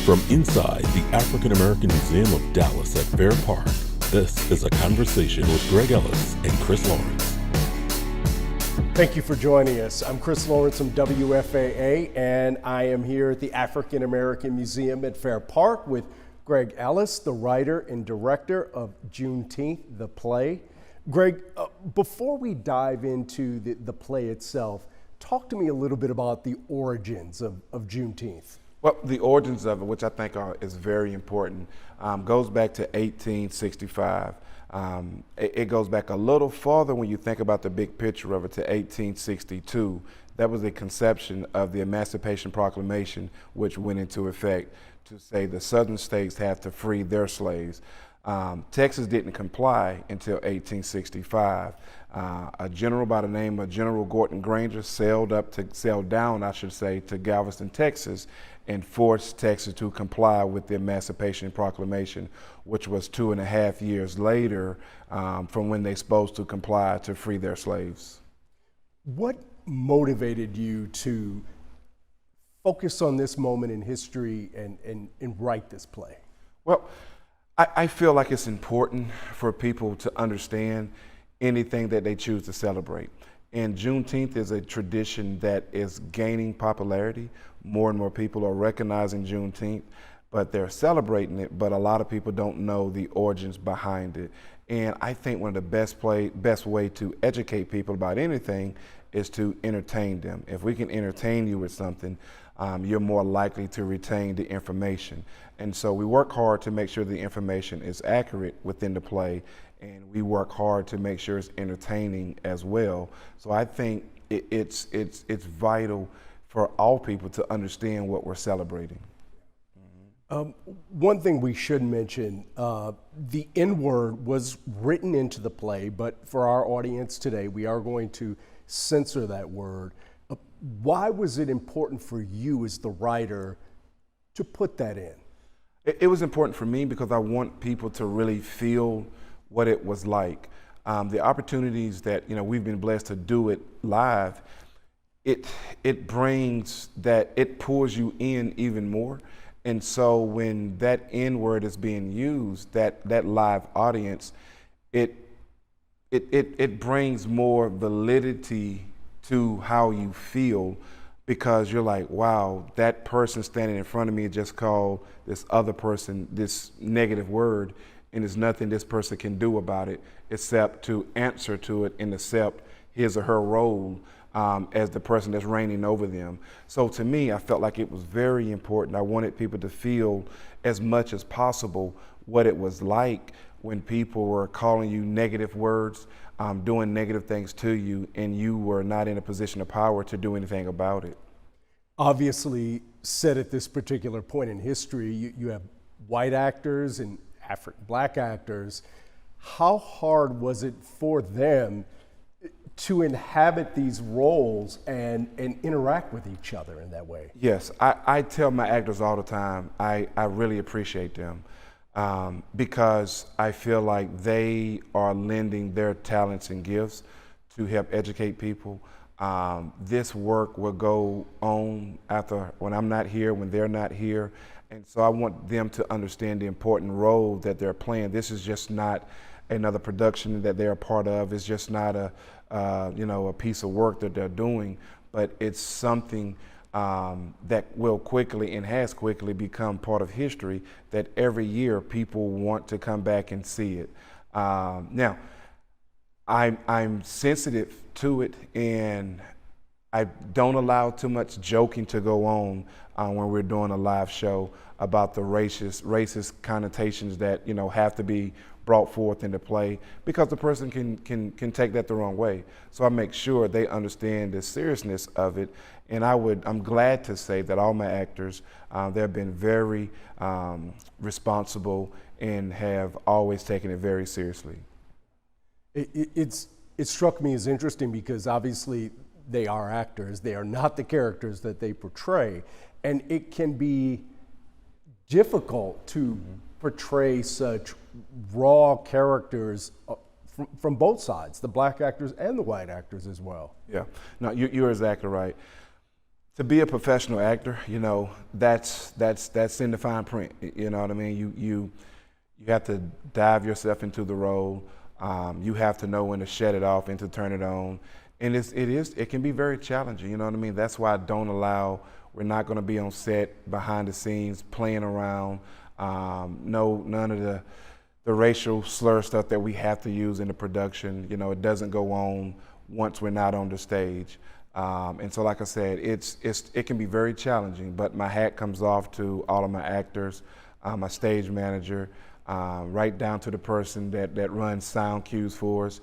From inside the African American Museum of Dallas at Fair Park, this is A Conversation with Greg Ellis and Chris Lawrence. Thank you for joining us. I'm Chris Lawrence from WFAA, and I am here at the African American Museum at Fair Park with Greg Ellis, the writer and director of Juneteenth, the play. Greg, before we dive into the play itself, talk to me a little bit about the origins of Juneteenth. Well, the origins of it, which I think is very important, goes back to 1865. It goes back a little farther when you think about the big picture of it to 1862. That was the conception of the Emancipation Proclamation, which went into effect to say the southern states have to free their slaves. Texas didn't comply until 1865. A general by the name of General Gordon Granger sailed down to Galveston, Texas, and forced Texas to comply with the Emancipation Proclamation, which was 2.5 years later from when they supposed to comply to free their slaves. What motivated you to focus on this moment in history and write this play? Well, I feel like it's important for people to understand anything that they choose to celebrate. And Juneteenth is a tradition that is gaining popularity. More and more people are recognizing Juneteenth, but they're celebrating it, but a lot of people don't know the origins behind it. And I think one of the best way to educate people about anything is to entertain them. If we can entertain you with something, you're more likely to retain the information. And so we work hard to make sure the information is accurate within the play, and we work hard to make sure it's entertaining as well. So I think it's vital for all people to understand what we're celebrating. One thing we should mention, the N-word was written into the play, but for our audience today, we are going to censor that word. Why was it important for you as the writer to put that in? It was important for me because I want people to really feel what it was like. The opportunities that we've been blessed to do it live, it brings that, it pulls you in even more. And so when that N-word is being used, that live audience, it brings more validity to how you feel, because you're like, wow, that person standing in front of me just called this other person this negative word, and there's nothing this person can do about it except to answer to it and accept his or her role as the person that's reigning over them. So to me, I felt like it was very important. I wanted people to feel as much as possible what it was like when people were calling you negative words, doing negative things to you, and you were not in a position of power to do anything about it. Obviously, set at this particular point in history, you have white actors and Black actors. How hard was it for them to inhabit these roles and interact with each other in that way? Yes, I tell my actors all the time, I really appreciate them. Because I feel like they are lending their talents and gifts to help educate people. This work will go on after, when I'm not here, when they're not here. And so I want them to understand the important role that they're playing. This is just not another production that they're a part of. It's just not a piece of work that they're doing, but it's something that will quickly and has quickly become part of history, that every year people want to come back and see it. Now, I'm sensitive to it, and I don't allow too much joking to go on when we're doing a live show about the racist connotations that have to be brought forth into play, because the person can take that the wrong way. So I make sure they understand the seriousness of it, and I'm glad to say that all my actors, they've been very responsible and have always taken it very seriously. It struck me as interesting because obviously they are actors. They are not the characters that they portray, and it can be difficult to portray such raw characters from both sides, the Black actors and the white actors as well. Yeah, no, you're exactly right. To be a professional actor, you know, that's in the fine print. You know what I mean? You have to dive yourself into the role. You have to know when to shut it off and to turn it on. And it can be very challenging. You know what I mean? That's why I don't allow. We're not going to be on set behind the scenes playing around. None of the racial slur stuff that we have to use in the production. You know, it doesn't go on once we're not on the stage. And so, like I said, it can be very challenging, but my hat comes off to all of my actors, my stage manager, right down to the person that runs sound cues for us.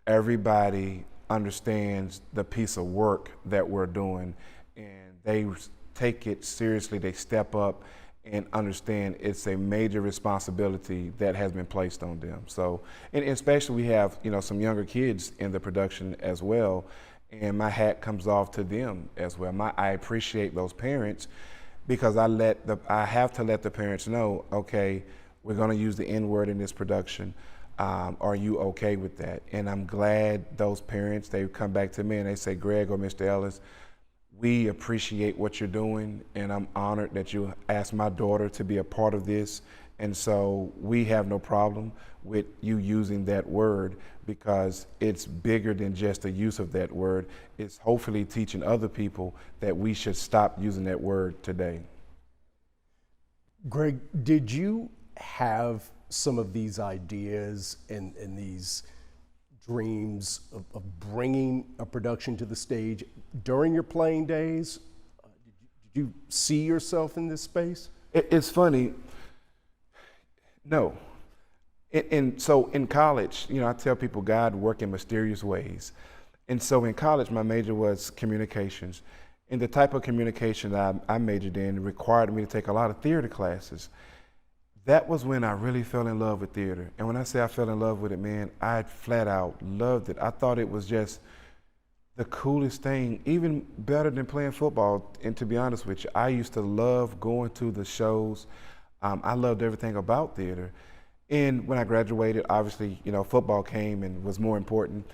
Everybody understands the piece of work that we're doing, and they take it seriously. They step up and understand it's a major responsibility that has been placed on them. So, and especially we have, you know, some younger kids in the production as well. And my hat comes off to them as well. I appreciate those parents because I have to let the parents know, okay, we're going to use the N-word in this production. Are you okay with that? And I'm glad those parents, they come back to me and they say, Greg or Mr. Ellis, we appreciate what you're doing, and I'm honored that you asked my daughter to be a part of this. And so we have no problem with you using that word because it's bigger than just the use of that word. It's hopefully teaching other people that we should stop using that word today. Greg, did you have some of these ideas and these dreams of bringing a production to the stage during your playing days? Did you see yourself in this space? It's funny. No. And so in college, you know, I tell people God work in mysterious ways. And so in college, my major was communications. And the type of communication that I majored in required me to take a lot of theater classes. That was when I really fell in love with theater. And when I say I fell in love with it, man, I flat out loved it. I thought it was just the coolest thing, even better than playing football. And to be honest with you, I used to love going to the shows. I loved everything about theater. And when I graduated, obviously, you know, football came and was more important,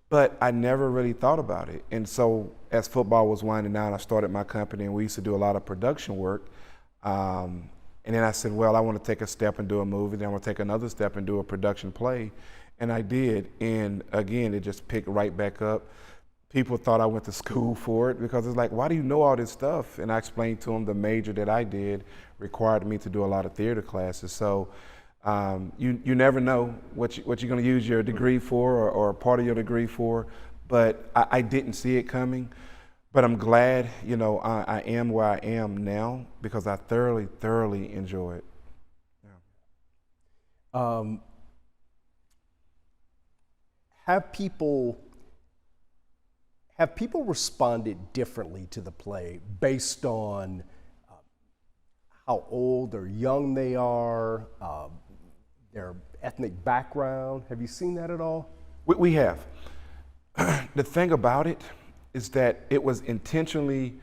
but I never really thought about it. And so as football was winding down, I started my company and we used to do a lot of production work. And then I said, well, I want to take a step and do a movie. Then I want to take another step and do a production play. And I did. And again, it just picked right back up. People thought I went to school for it because it's like, why do you know all this stuff? And I explained to them the major that I did required me to do a lot of theater classes. So you never know what you're going to use your degree for or part of your degree for. But I didn't see it coming. But I'm glad, you know, I am where I am now because I thoroughly enjoy it. Yeah. Have people responded differently to the play based on how old or young they are, their ethnic background? Have you seen that at all? We have. The thing about it is that it was intentionally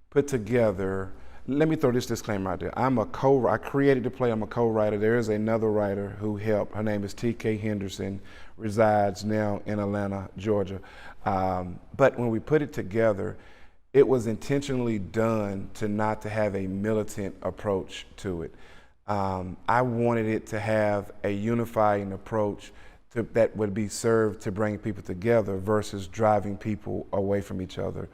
put together. Let me throw this disclaimer out there. I created the play, I'm a co-writer. There is another writer who helped. Her name is T.K. Henderson, resides now in Atlanta, Georgia. But when we put it together, it was intentionally done not to have a militant approach to it. I wanted it to have a unifying approach that would be served to bring people together versus driving people away from each other.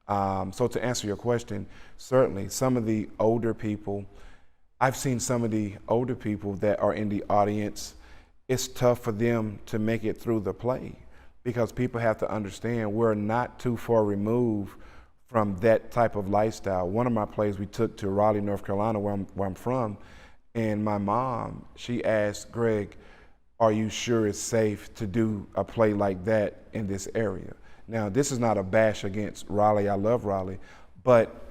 So to answer your question, certainly some of the older people, I've seen some of the older people that are in the audience, it's tough for them to make it through the play because people have to understand we're not too far removed from that type of lifestyle. One of my plays we took to Raleigh, North Carolina, where I'm from, and my mom, she asked Greg, are you sure it's safe to do a play like that in this area? Now, this is not a bash against Raleigh. I love Raleigh. But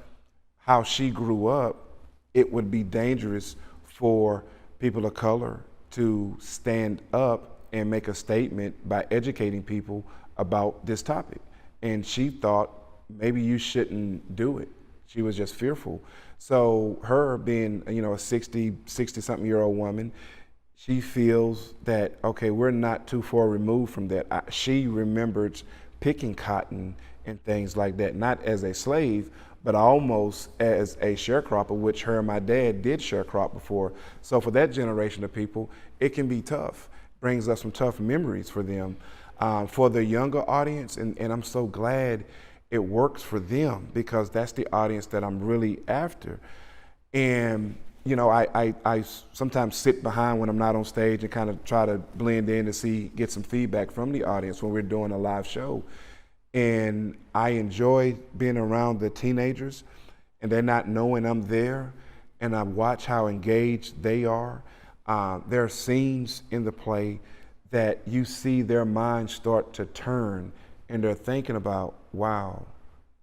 how she grew up, it would be dangerous for people of color to stand up and make a statement by educating people about this topic. And she thought maybe you shouldn't do it. She was just fearful. So her being, you know, a 60-something year old woman, she feels that, okay, we're not too far removed from that. She remembered picking cotton and things like that, not as a slave, but almost as a sharecropper, which her and my dad did sharecrop before. So for that generation of people, it can be tough. Brings up some tough memories for them. For the younger audience, and I'm so glad it works for them, because that's the audience that I'm really after. And you know, I sometimes sit behind when I'm not on stage and kind of try to blend in to get some feedback from the audience when we're doing a live show. And I enjoy being around the teenagers, and they're not knowing I'm there, and I watch how engaged they are. There are scenes in the play that you see their minds start to turn, and they're thinking about, wow,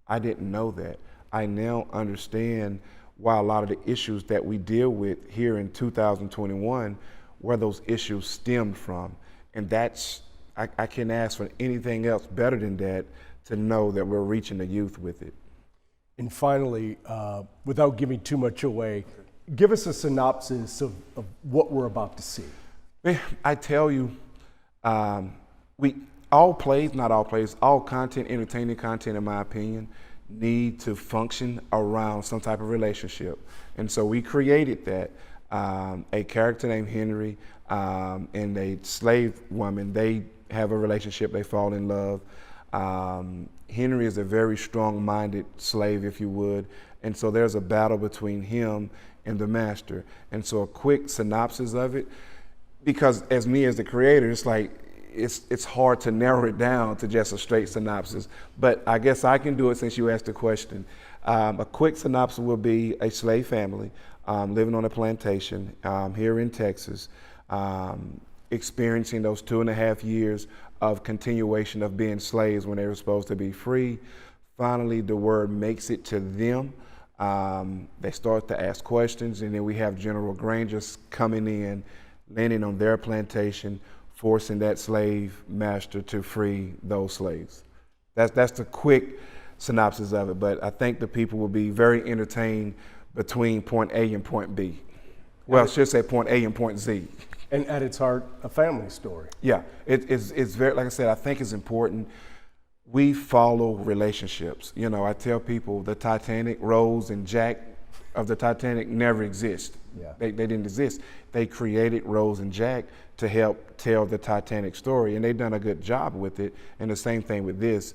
I didn't know that. I now understand why a lot of the issues that we deal with here in 2021, where those issues stemmed from. And that's, I can't ask for anything else better than that, to know that we're reaching the youth with it. And finally, without giving too much away, give us a synopsis of what we're about to see. I tell you, all content, entertaining content, in my opinion, need to function around some type of relationship. And so we created that. A character named Henry and a slave woman, they have a relationship, they fall in love. Henry is a very strong-minded slave, if you would, and so there's a battle between him and the master. And so a quick synopsis of it, because as the creator, it's like, it's hard to narrow it down to just a straight synopsis, but I guess I can do it since you asked the question. A quick synopsis will be a slave family living on a plantation here in Texas, experiencing those 2.5 years of continuation of being slaves when they were supposed to be free. Finally, the word makes it to them. They start to ask questions, and then we have General Grangers coming in, landing on their plantation, forcing that slave master to free those slaves. That's the quick synopsis of it, but I think the people will be very entertained between point A and point B. Well, I should say point A and point Z. And at its heart, a family story. Yeah, it's very, like I said, I think it's important. We follow relationships. You know, I tell people the Titanic, Rose and Jack of the Titanic never exist. Yeah. They didn't exist. They created Rose and Jack to help tell the Titanic story, and they've done a good job with it. And the same thing with this.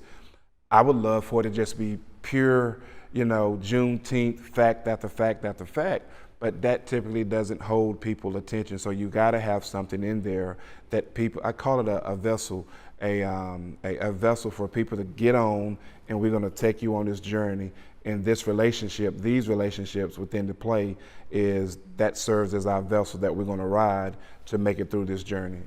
I would love for it to just be pure, you know, Juneteenth, fact after fact after fact, but that typically doesn't hold people's attention. So you got to have something in there that people, I call it a vessel, a vessel for people to get on, and we're going to take you on this journey. And this relationship, these relationships within the play, that serves as our vessel that we're going to ride to make it through this journey.